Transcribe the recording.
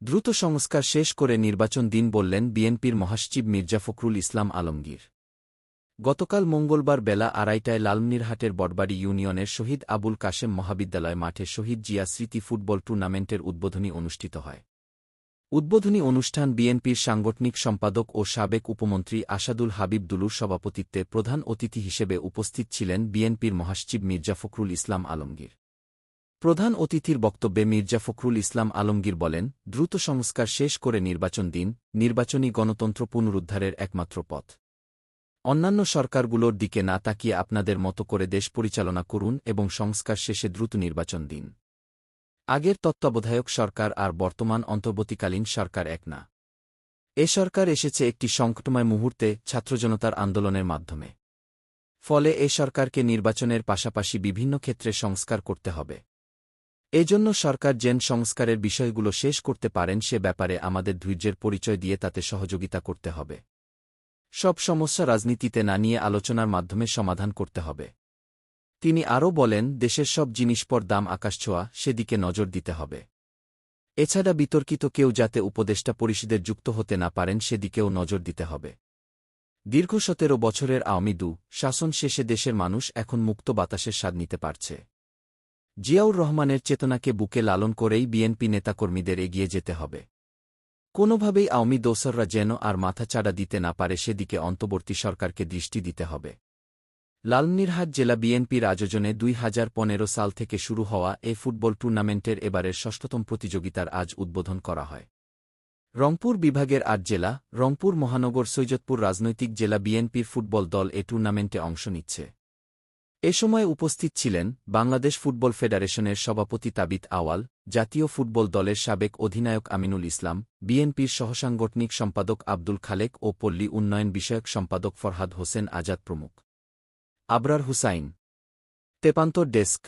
দ্রুত সংস্কার শেষ করে নির্বাচন দিন বললেন বিএনপির মহাসচিব মির্জা ফখরুল ইসলাম আলমগীর। গতকাল মঙ্গলবার বেলা ২:৩০টায় লালমনিরহাটের বড়বাড়ি ইউনিয়নের শহীদ আবুল কাশেম মহাবিদ্যালয় মাঠে শহীদ জিয়া স্মৃতি ফুটবল টুর্নামেন্টের উদ্বোধনী অনুষ্ঠিত হয়। উদ্বোধনী অনুষ্ঠান বিএনপির সাংগঠনিক সম্পাদক ও সাবেক উপমন্ত্রী আসাদুল হাবিব দুলুর সভাপতিত্বে প্রধান অতিথি হিসেবে উপস্থিত ছিলেন বিএনপির মহাসচিব মির্জা ফখরুল ইসলাম আলমগীর। প্রধান অতিথির বক্তব্যে মির্জা ফখরুল ইসলাম আলমগীর বলেন, দ্রুত সংস্কার শেষ করে নির্বাচন দিন, নির্বাচনী গণতন্ত্র পুনরুদ্ধারের একমাত্র পথ। অন্যান্য সরকারগুলোর দিকে না তাকিয়ে আপনাদের মতো করে দেশ পরিচালনা করুন এবং সংস্কার শেষে দ্রুত নির্বাচন দিন। আগের তত্ত্বাবধায়ক সরকার আর বর্তমান অন্তর্বর্তীকালীন সরকার এক না। এ সরকার এসেছে একটি সংকটময় মুহূর্তে ছাত্রজনতার আন্দোলনের মাধ্যমে। ফলে এ সরকারকে নির্বাচনের পাশাপাশি বিভিন্ন ক্ষেত্রে সংস্কার করতে হবে। এজন্য সরকার যেন সংস্কারের বিষয়গুলো শেষ করতে পারেন সে ব্যাপারে আমাদের ধৈর্যের পরিচয় দিয়ে তাতে সহযোগিতা করতে হবে। সব সমস্যা রাজনীতিতে না নিয়ে আলোচনার মাধ্যমে সমাধান করতে হবে। তিনি আরও বলেন, দেশের সব জিনিসপর দাম আকাশছোঁয়া, সেদিকে নজর দিতে হবে। এছাড়া বিতর্কিত কেউ যাতে উপদেষ্টা পরিষদে যুক্ত হতে না পারেন সেদিকেও নজর দিতে হবে। দীর্ঘ ১৭ বছরের আওয়ামী শাসন শেষে দেশের মানুষ এখন মুক্ত বাতাসের স্বাদ নিতে পারছে। জিয়াউর রহমানের চেতনাকে বুকে লালন করেই বিএনপি নেতাকর্মীদের এগিয়ে যেতে হবে। কোনোভাবেই আওয়ামী দোসররা যেন আর মাথাচাড়া দিতে না পারে সেদিকে অন্তর্বর্তী সরকারকে দৃষ্টি দিতে হবে। লালমনিরহাট জেলা বিএনপির আয়োজনে ২০১৫ সাল থেকে শুরু হওয়া এ ফুটবল টুর্নামেন্টের এবারের ৬ষ্ঠতম প্রতিযোগিতার আজ উদ্বোধন করা হয়। রংপুর বিভাগের ৮ জেলা, রংপুর মহানগর সৈয়দপুর রাজনৈতিক জেলা বিএনপির ফুটবল দল এ টুর্নামেন্টে অংশ নিচ্ছে। এ সময় উপস্থিত ছিলেন বাংলাদেশ ফুটবল ফেডারেশনের সভাপতি তাবিত আওয়াল, জাতীয় ফুটবল দলের সাবেক অধিনায়ক আমিনুল ইসলাম, বিএনপির সহসাংগঠনিক সম্পাদক আব্দুল খালেক ও পল্লী উন্নয়ন বিষয়ক সম্পাদক ফরহাদ হোসেন আজাদ প্রমুখ। আবরার হুসাইন, তেপান্তর ডেস্ক।